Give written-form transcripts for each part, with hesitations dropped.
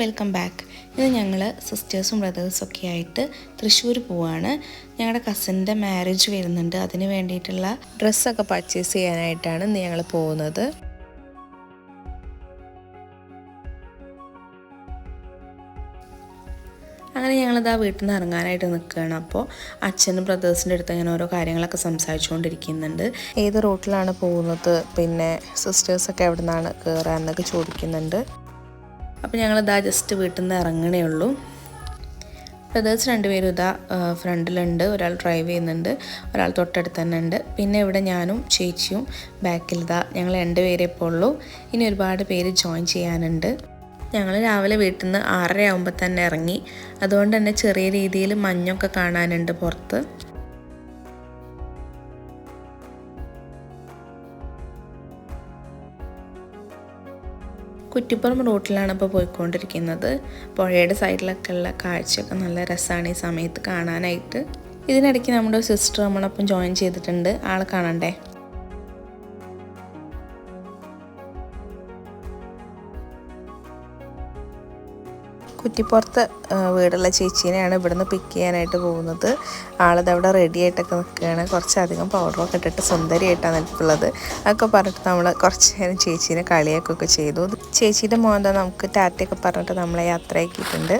Welcome back. ഇത് ഞങ്ങൾ സിസ്റ്റേഴ്സും ബ്രദേഴ്സും ഒക്കെ ആയിട്ട് തൃശ്ശൂർ പോവാണ്. ഞങ്ങളുടെ കസിൻ്റെ മാരേജ് വരുന്നുണ്ട്. അതിന് വേണ്ടിയിട്ടുള്ള ഡ്രസ്സൊക്കെ പർച്ചേസ് ചെയ്യാനായിട്ടാണ് ഇന്ന് ഞങ്ങൾ പോകുന്നത്. അങ്ങനെ ഞങ്ങളിതാ വീട്ടിൽ നിന്ന് ഇറങ്ങാനായിട്ട് നിൽക്കുകയാണ്. അപ്പോൾ അച്ഛനും ബ്രദേഴ്സിൻ്റെ അടുത്ത് അങ്ങനെ ഓരോ കാര്യങ്ങളൊക്കെ സംസാരിച്ചുകൊണ്ടിരിക്കുന്നുണ്ട്. ഏത് റൂട്ടിലാണ് പോകുന്നത്, പിന്നെ സിസ്റ്റേഴ്സൊക്കെ എവിടെ നിന്നാണ് കയറുക എന്നൊക്കെ ചോദിക്കുന്നുണ്ട്. അപ്പോൾ ഞങ്ങളിതാ ജസ്റ്റ് വീട്ടിൽ നിന്ന് ഇറങ്ങണേ ഉള്ളൂ. ബ്രദേഴ്സ് രണ്ടുപേരും ഇതാ ഫ്രണ്ടിലുണ്ട്, ഒരാൾ ഡ്രൈവ് ചെയ്യുന്നുണ്ട്, ഒരാൾ തൊട്ടടുത്ത് തന്നെ ഉണ്ട്. പിന്നെ ഇവിടെ ഞാനും ചേച്ചിയും ബാക്കിൽ ഇതാ ഞങ്ങൾ രണ്ടുപേരെ ഇപ്പോൾ ഉള്ളൂ. ഇനി ഒരുപാട് പേര് ജോയിൻ ചെയ്യാനുണ്ട്. ഞങ്ങൾ രാവിലെ വീട്ടിൽ നിന്ന് 6:30 ആകുമ്പോൾ തന്നെ ഇറങ്ങി. അതുകൊണ്ട് തന്നെ ചെറിയ രീതിയിൽ മഞ്ഞൊക്കെ കാണാനുണ്ട് പുറത്ത്. കുറ്റിപ്പുറം റൂട്ടിലാണ് ഇപ്പോൾ പോയിക്കൊണ്ടിരിക്കുന്നത്. പുഴയുടെ സൈഡിലൊക്കെ ഉള്ള കാഴ്ചയൊക്കെ നല്ല രസമാണ് ഈ സമയത്ത് കാണാനായിട്ട്. ഇതിനിടയ്ക്ക് നമ്മുടെ സിസ്റ്റർ നമ്മളൊപ്പം ജോയിൻ ചെയ്തിട്ടുണ്ട്. ആളെ കാണണ്ടേ? കുറ്റിപ്പുറത്ത് വീടുള്ള ചേച്ചീനെയാണ് ഇവിടുന്ന് പിക്ക് ചെയ്യാനായിട്ട് പോകുന്നത്. ആളതവിടെ റെഡി ആയിട്ടൊക്കെ നിൽക്കുകയാണ്. കുറച്ചധികം പൗഡറൊക്കെ ഇട്ടിട്ട് സുന്ദരിയായിട്ടാണ് നിൽപ്പുള്ളത്. അതൊക്കെ പറഞ്ഞിട്ട് നമ്മൾ കുറച്ച് നേരം ചേച്ചീനെ കളിയാക്കൊക്കെ ചെയ്തു. ചേച്ചീൻ്റെ മോൻ നമുക്ക് ടാറ്റയൊക്കെ പറഞ്ഞിട്ട് നമ്മളെ യാത്രയാക്കിയിട്ടുണ്ട്.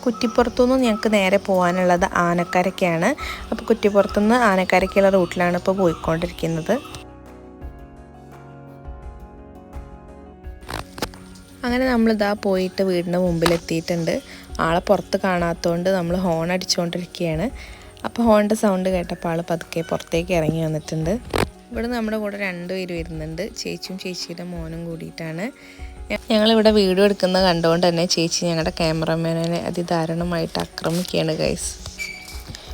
കുറ്റിപ്പുറത്തുനിന്ന് ഞങ്ങൾക്ക് നേരെ പോകാനുള്ളത് ആനക്കരയ്ക്കാണ്. അപ്പോൾ കുറ്റിപ്പുറത്തുനിന്ന് ആനക്കരയ്ക്കുള്ള റൂട്ടിലാണ് ഇപ്പോൾ പോയിക്കൊണ്ടിരിക്കുന്നത്. അങ്ങനെ നമ്മളിതാ പോയിട്ട് വീടിൻ്റെ മുമ്പിലെത്തിയിട്ടുണ്ട്. ആളെ പുറത്ത് കാണാത്തതുകൊണ്ട് നമ്മൾ ഹോൺ അടിച്ചുകൊണ്ടിരിക്കുകയാണ്. അപ്പോൾ ഹോണിൻ്റെ സൗണ്ട് കേട്ടപ്പോൾ ആൾ പതുക്കെ പുറത്തേക്ക് ഇറങ്ങി വന്നിട്ടുണ്ട്. ഇവിടെ നമ്മുടെ കൂടെ 2 പേര് വരുന്നുണ്ട്. ചേച്ചിയും ചേച്ചിയുടെ മോനും കൂടിയിട്ടാണ്. ഞങ്ങളിവിടെ വീഡിയോ എടുക്കുന്നത് കണ്ടുകൊണ്ട് തന്നെ ചേച്ചി ഞങ്ങളുടെ ക്യാമറമാനെ അതിദാരുണമായിട്ട് ആക്രമിക്കുകയാണ് ഗൈസ്.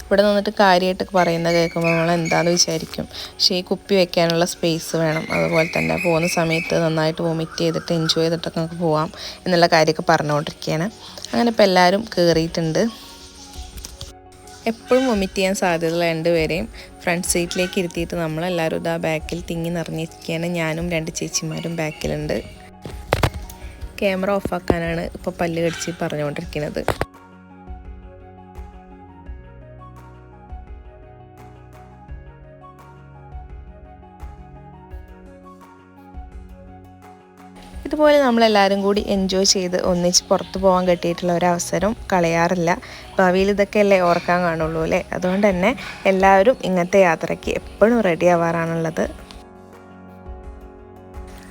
ഇവിടെ നിന്നിട്ട് കാര്യമായിട്ടൊക്കെ പറയുന്നത് കേൾക്കുമ്പോൾ നമ്മൾ എന്താണെന്ന് വിചാരിക്കും. പക്ഷേ ഈ കുപ്പി വെക്കാനുള്ള സ്പേസ് വേണം. അതുപോലെ തന്നെ പോകുന്ന സമയത്ത് നന്നായിട്ട് വൊമിറ്റ് ചെയ്തിട്ട് എൻജോയ് ചെയ്തിട്ടൊക്കെ നമുക്ക് പോവാം എന്നുള്ള കാര്യമൊക്കെ പറഞ്ഞുകൊണ്ടിരിക്കുകയാണ്. അങ്ങനെ ഇപ്പോൾ എല്ലാവരും കയറിയിട്ടുണ്ട്. എപ്പോഴും വൊമിറ്റ് ചെയ്യാൻ സാധ്യതയുള്ള 2 പേരെയും ഫ്രണ്ട് സീറ്റിലേക്ക് ഇരുത്തിയിട്ട് നമ്മളെല്ലാവരും ഇതാ ബാക്കിൽ തിങ്ങി നിറഞ്ഞിരിക്കുകയാണ്. ഞാനും 2 ചേച്ചിമാരും ബാക്കിലുണ്ട്. ക്യാമറ ഓഫാക്കാനാണ് ഇപ്പോൾ പല്ല് കടിച്ച് പറഞ്ഞുകൊണ്ടിരിക്കുന്നത്. ഇതുപോലെ നമ്മളെല്ലാവരും കൂടി എൻജോയ് ചെയ്ത് ഒന്നിച്ച് പുറത്ത് പോകാൻ കിട്ടിയിട്ടുള്ള ഒരവസരം കളയാറില്ല. ഭാവിയിൽ ഇതൊക്കെയല്ലേ ഓർക്കാൻ കാണുള്ളൂ അല്ലേ? അതുകൊണ്ട് തന്നെ എല്ലാവരും ഇങ്ങനത്തെ യാത്രയ്ക്ക് എപ്പോഴും റെഡി ആവാറാണുള്ളത്.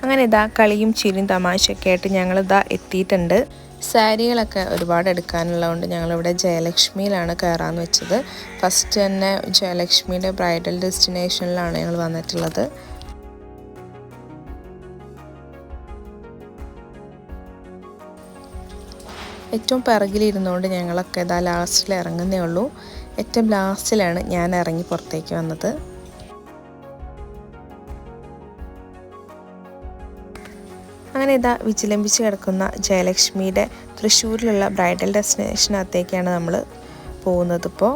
അങ്ങനെ ഇതാ കളിയും ചിരിയും തമാശയൊക്കെ ആയിട്ട് ഞങ്ങളിതാ എത്തിയിട്ടുണ്ട്. സാരികളൊക്കെ ഒരുപാട് എടുക്കാനുള്ളതുകൊണ്ട് ഞങ്ങളിവിടെ ജയലക്ഷ്മിയിലാണ് കയറാമെന്ന് വെച്ചത്. ഫസ്റ്റ് തന്നെ ജയലക്ഷ്മിയുടെ ബ്രൈഡൽ ഡെസ്റ്റിനേഷനിലാണ് ഞങ്ങൾ വന്നിട്ടുള്ളത്. ഏറ്റവും പിറകിലിരുന്നുകൊണ്ട് ഞങ്ങളൊക്കെ ഇതാ ലാസ്റ്റിൽ ഇറങ്ങുന്നേ ഉള്ളൂ. ഏറ്റവും ലാസ്റ്റിലാണ് ഞാൻ ഇറങ്ങി പുറത്തേക്ക് വന്നത്. അങ്ങനെ ഇതാ വിജിലംബിച്ച് കിടക്കുന്ന ജയലക്ഷ്മിയുടെ തൃശ്ശൂരിലുള്ള ബ്രൈഡൽ ഡെസ്റ്റിനേഷനകത്തേക്കാണ് നമ്മൾ പോകുന്നത്. ഇപ്പോൾ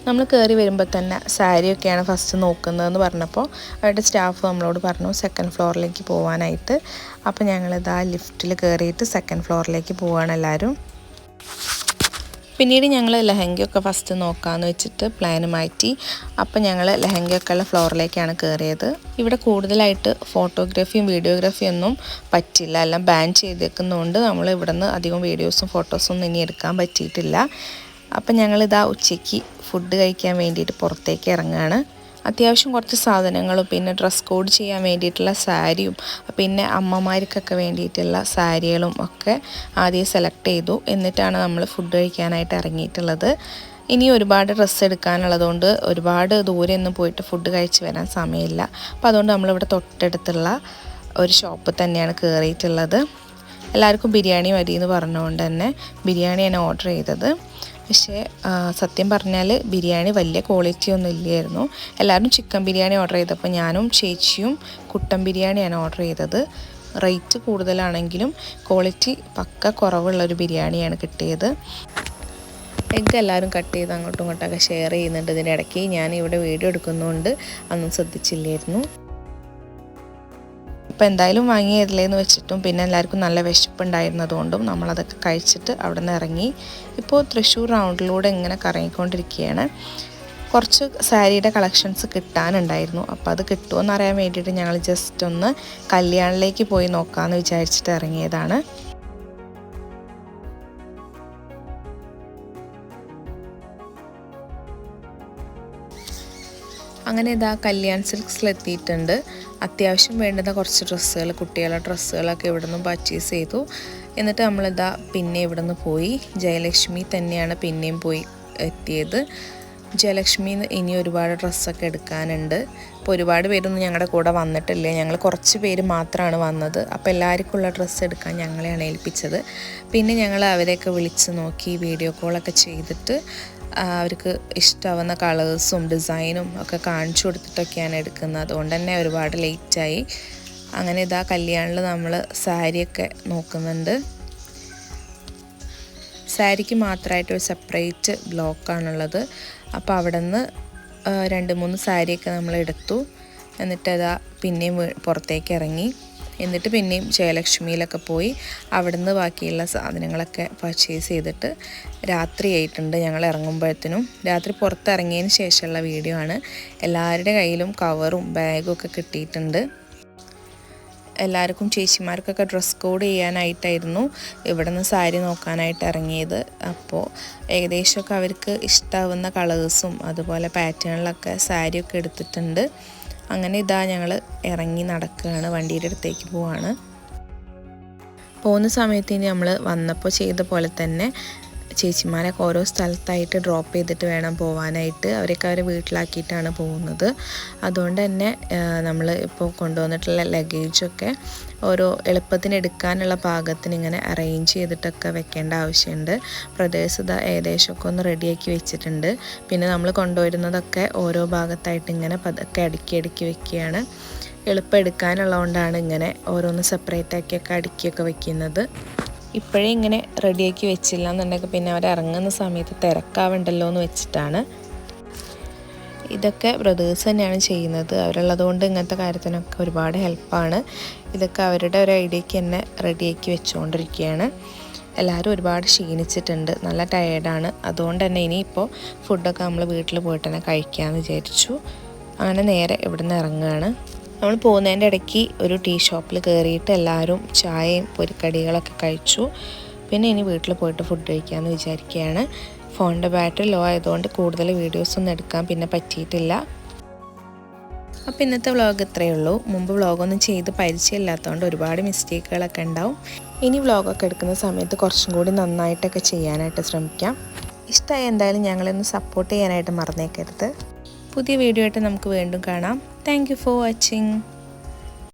നമ്മൾ കയറി വരുമ്പോൾ തന്നെ സാരിയൊക്കെയാണ് ഫസ്റ്റ് നോക്കുന്നതെന്ന് പറഞ്ഞപ്പോൾ അവരുടെ സ്റ്റാഫ് നമ്മളോട് പറഞ്ഞു 2nd ഫ്ലോറിലേക്ക് പോകാനായിട്ട്. അപ്പോൾ ഞങ്ങളിതാ ലിഫ്റ്റിൽ കയറിയിട്ട് 2nd ഫ്ലോറിലേക്ക് പോവുകയാണ് എല്ലാവരും. പിന്നീട് ഞങ്ങൾ ലെഹങ്കയൊക്കെ ഫസ്റ്റ് നോക്കാമെന്ന് വെച്ചിട്ട് പ്ലാൻ മാറ്റി. അപ്പോൾ ഞങ്ങൾ ലെഹങ്കയൊക്കെ ഉള്ള ഫ്ലോറിലേക്കാണ് കയറിയത്. ഇവിടെ കൂടുതലായിട്ട് ഫോട്ടോഗ്രാഫിയും വീഡിയോഗ്രാഫിയും ഒന്നും പറ്റില്ല, എല്ലാം ബാൻ ചെയ്തേക്കുന്നതുകൊണ്ട് നമ്മൾ ഇവിടെ നിന്ന് അധികം വീഡിയോസും ഫോട്ടോസൊന്നും ഇനി എടുക്കാൻ പറ്റിയിട്ടില്ല. അപ്പം ഞങ്ങളിതാ ഉച്ചയ്ക്ക് ഫുഡ് കഴിക്കാൻ വേണ്ടിയിട്ട് പുറത്തേക്ക് ഇറങ്ങുകയാണ്. അത്യാവശ്യം കുറച്ച് സാധനങ്ങളും പിന്നെ ഡ്രസ് കോഡ് ചെയ്യാൻ വേണ്ടിയിട്ടുള്ള സാരിയും പിന്നെ അമ്മമാർക്കൊക്കെ വേണ്ടിയിട്ടുള്ള സാരികളും ഒക്കെ ആദ്യം സെലക്ട് ചെയ്തു. എന്നിട്ടാണ് നമ്മൾ ഫുഡ് കഴിക്കാനായിട്ട് ഇറങ്ങിയിട്ടുള്ളത്. ഇനി ഒരുപാട് ഡ്രസ്സ് എടുക്കാനുള്ളതുകൊണ്ട് ഒരുപാട് ദൂരെയൊന്നും പോയിട്ട് ഫുഡ് കഴിച്ച് വരാൻ സമയമില്ല. അപ്പോൾ അതുകൊണ്ട് നമ്മളിവിടെ തൊട്ടടുത്തുള്ള ഒരു ഷോപ്പ് തന്നെയാണ് കയറിയിട്ടുള്ളത്. എല്ലാവർക്കും ബിരിയാണി മതി എന്ന് പറഞ്ഞുകൊണ്ട് തന്നെ ബിരിയാണിയാണ് ഓർഡർ ചെയ്തത്. പക്ഷേ സത്യം പറഞ്ഞാൽ ബിരിയാണി വലിയ ക്വാളിറ്റി ഒന്നും ഇല്ലായിരുന്നു. എല്ലാവരും ചിക്കൻ ബിരിയാണി ഓർഡർ ചെയ്തപ്പോൾ ഞാനും ചേച്ചിയും കുട്ടൻ ബിരിയാണിയാണ് ഓർഡർ ചെയ്തത്. റേറ്റ് കൂടുതലാണെങ്കിലും ക്വാളിറ്റി പക്ക കുറവുള്ളൊരു ബിരിയാണിയാണ് കിട്ടിയത്. എഗ്ഗ് എല്ലാവരും കട്ട് ചെയ്ത് അങ്ങോട്ടും ഇങ്ങോട്ടൊക്കെ ഷെയർ ചെയ്യുന്നുണ്ട്. ഇതിൻ്റെ ഇടയ്ക്ക് ഞാൻ ഇവിടെ വീഡിയോ എടുക്കുന്നതുകൊണ്ട് അതൊന്നും ശ്രദ്ധിച്ചില്ലായിരുന്നു. അപ്പോൾ എന്തായാലും വാങ്ങിയതില്ലേന്ന് വെച്ചിട്ടും പിന്നെ എല്ലാവർക്കും നല്ല വിശപ്പുണ്ടായിരുന്നതുകൊണ്ടും നമ്മളതൊക്കെ കഴിച്ചിട്ട് അവിടെ നിന്ന് ഇറങ്ങി. ഇപ്പോൾ തൃശ്ശൂർ റൗണ്ടിലൂടെ ഇങ്ങനെ കറങ്ങിക്കൊണ്ടിരിക്കുകയാണ്. കുറച്ച് സാരിയുടെ കളക്ഷൻസ് കിട്ടാനുണ്ടായിരുന്നു. അപ്പോൾ അത് കിട്ടുമോ അറിയാൻ വേണ്ടിയിട്ട് ഞങ്ങൾ ജസ്റ്റ് ഒന്ന് കല്യാണിലേക്ക് പോയി നോക്കാമെന്ന് വിചാരിച്ചിട്ട് ഇറങ്ങിയതാണ്. അങ്ങനെ ഇതാ കല്യാൺ സിൽക്സിലെത്തിയിട്ടുണ്ട്. അത്യാവശ്യം വേണ്ടുന്ന കുറച്ച് ഡ്രസ്സുകൾ, കുട്ടികളുടെ ഡ്രസ്സുകളൊക്കെ ഇവിടെ നിന്നും പർച്ചേസ് ചെയ്തു. എന്നിട്ട് നമ്മളിതാ പിന്നെ ഇവിടെ നിന്ന് പോയി ജയലക്ഷ്മി തന്നെയാണ് പിന്നെയും പോയി എത്തിയത്. ജയലക്ഷ്മി ഇനി ഒരുപാട് ഡ്രസ്സൊക്കെ എടുക്കാനുണ്ട്. ഇപ്പോൾ ഒരുപാട് പേരൊന്നും ഞങ്ങളുടെ കൂടെ വന്നിട്ടില്ല. ഞങ്ങൾ കുറച്ച് പേര് മാത്രമാണ് വന്നത്. അപ്പോൾ എല്ലാവർക്കുമുള്ള ഡ്രസ്സ് എടുക്കാൻ ഞങ്ങളെയാണ് ഏൽപ്പിച്ചത്. പിന്നെ ഞങ്ങൾ അവരെയൊക്കെ വിളിച്ച് നോക്കി വീഡിയോ കോളൊക്കെ ചെയ്തിട്ട് അവർക്ക് ഇഷ്ടമാവുന്ന കളേഴ്സും ഡിസൈനും ഒക്കെ കാണിച്ചു കൊടുത്തിട്ടൊക്കെയാണ് എടുക്കുന്നത്. അതുകൊണ്ട് തന്നെ ഒരുപാട് ലേറ്റായി. അങ്ങനെ ഇതാ കല്യാണിൽ നമ്മൾ സാരിയൊക്കെ നോക്കുന്നുണ്ട്. സാരിക്ക് മാത്രമായിട്ടൊരു സെപ്പറേറ്റ് ബ്ലോക്കാണുള്ളത്. അപ്പോൾ അവിടെ നിന്ന് 2-3 സാരിയൊക്കെ നമ്മൾ എടുത്തു. എന്നിട്ട് അതാ പിന്നെയും പുറത്തേക്ക് ഇറങ്ങി. എന്നിട്ട് പിന്നെയും ജയലക്ഷ്മിയിലൊക്കെ പോയി അവിടുന്ന് ബാക്കിയുള്ള സാധനങ്ങളൊക്കെ പർച്ചേസ് ചെയ്തിട്ട് രാത്രിയായിട്ടുണ്ട്. ഞങ്ങൾ ഇറങ്ങുമ്പോഴത്തേനും രാത്രി പുറത്തിറങ്ങിയതിന് ശേഷമുള്ള വീഡിയോ ആണ്. എല്ലാവരുടെ കയ്യിലും കവറും ബാഗും ഒക്കെ കിട്ടിയിട്ടുണ്ട്. എല്ലാവർക്കും ചേച്ചിമാർക്കൊക്കെ ഡ്രസ് കോഡ് ചെയ്യാനായിട്ടായിരുന്നു ഇവിടെ നിന്ന് സാരി നോക്കാനായിട്ട് ഇറങ്ങിയത്. അപ്പോൾ ഏകദേശമൊക്കെ അവർക്ക് ഇഷ്ടമാവുന്ന കളേഴ്സും അതുപോലെ പാറ്റേണിലൊക്കെ സാരിയൊക്കെ എടുത്തിട്ടുണ്ട്. അങ്ങനെ ഇതാ ഞങ്ങൾ ഇറങ്ങി നടക്കുകയാണ്, വണ്ടിയുടെ അടുത്തേക്ക് പോവാണ്. പോകുന്ന സമയത്ത് ഇനി നമ്മൾ വന്നപ്പോൾ ചെയ്ത പോലെ തന്നെ ചേച്ചിമാരൊക്കെ ഓരോ സ്ഥലത്തായിട്ട് ഡ്രോപ്പ് ചെയ്തിട്ട് വേണം പോകാനായിട്ട്. അവരൊക്കെ അവരെ വീട്ടിലാക്കിയിട്ടാണ് പോകുന്നത്. അതുകൊണ്ട് തന്നെ നമ്മൾ ഇപ്പോൾ കൊണ്ടുവന്നിട്ടുള്ള ലഗേജൊക്കെ ഓരോ എളുപ്പത്തിന് എടുക്കാനുള്ള പാകത്തിന് ഇങ്ങനെ അറേഞ്ച് ചെയ്തിട്ടൊക്കെ വെക്കേണ്ട ആവശ്യമുണ്ട്. പ്രദേശത്ത് ഏകദേശമൊക്കെ ഒന്ന് റെഡിയാക്കി വെച്ചിട്ടുണ്ട്. പിന്നെ നമ്മൾ കൊണ്ടുവരുന്നതൊക്കെ ഓരോ ഭാഗത്തായിട്ട് ഇങ്ങനെ പതുക്കെ അടുക്കി വെക്കുകയാണ്. എളുപ്പം എടുക്കാനുള്ളതുകൊണ്ടാണ് ഇങ്ങനെ ഓരോന്ന് സെപ്പറേറ്റ് ആക്കിയൊക്കെ അടുക്കിയൊക്കെ വെക്കുന്നത്. ഇപ്പോഴേ ഇങ്ങനെ റെഡിയാക്കി വെച്ചില്ല എന്നുണ്ടെങ്കിൽ പിന്നെ അവർ ഇറങ്ങുന്ന സമയത്ത് തിരക്കാവണ്ടല്ലോ എന്ന് വെച്ചിട്ടാണ്. ഇതൊക്കെ ബ്രദേഴ്സ് തന്നെയാണ് ചെയ്യുന്നത്. അവരുള്ളതുകൊണ്ട് ഇങ്ങനത്തെ കാര്യത്തിനൊക്കെ ഒരുപാട് ഹെൽപ്പാണ്. ഇതൊക്കെ അവരുടെ ഒരു ഐഡിയക്ക് തന്നെ റെഡിയാക്കി വെച്ചുകൊണ്ടിരിക്കുകയാണ്. എല്ലാവരും ഒരുപാട് ക്ഷീണിച്ചിട്ടുണ്ട്, നല്ല ടയേർഡാണ്. അതുകൊണ്ട് തന്നെ ഇനിയിപ്പോൾ ഫുഡൊക്കെ നമ്മൾ വീട്ടിൽ പോയിട്ട് തന്നെ കഴിക്കാമെന്ന് വിചാരിച്ചു. അങ്ങനെ നേരെ ഇവിടുന്ന് ഇറങ്ങുകയാണ്. നമ്മൾ പോകുന്നതിൻ്റെ ഇടയ്ക്ക് ഒരു ടീ ഷോപ്പിൽ കയറിയിട്ട് എല്ലാവരും ചായയും പൊരിക്കടികളൊക്കെ കഴിച്ചു. പിന്നെ ഇനി വീട്ടിൽ പോയിട്ട് ഫുഡ് കഴിക്കാമെന്ന് വിചാരിക്കുകയാണ്. ഫോണിൻ്റെ ബാറ്ററി ലോ ആയതുകൊണ്ട് കൂടുതൽ വീഡിയോസൊന്നും എടുക്കാൻ പിന്നെ പറ്റിയിട്ടില്ല. അപ്പോൾ ഇന്നത്തെ വ്ളോഗ് ഇത്രയേ ഉള്ളൂ. മുമ്പ് വ്ളോഗൊന്നും ചെയ്ത് പരിചയമില്ലാത്തതുകൊണ്ട് ഒരുപാട് മിസ്റ്റേക്കുകളൊക്കെ ഉണ്ടാവും. ഇനി വ്ളോഗൊക്കെ എടുക്കുന്ന സമയത്ത് കുറച്ചും കൂടി നന്നായിട്ടൊക്കെ ചെയ്യാനായിട്ട് ശ്രമിക്കാം. ഇഷ്ടമായി എന്തായാലും ഞങ്ങളൊന്ന് സപ്പോർട്ട് ചെയ്യാനായിട്ട് മറന്നേക്കരുത്. പുതിയ വീഡിയോ ആയിട്ട് നമുക്ക് വീണ്ടും കാണാം. Thank you for watching.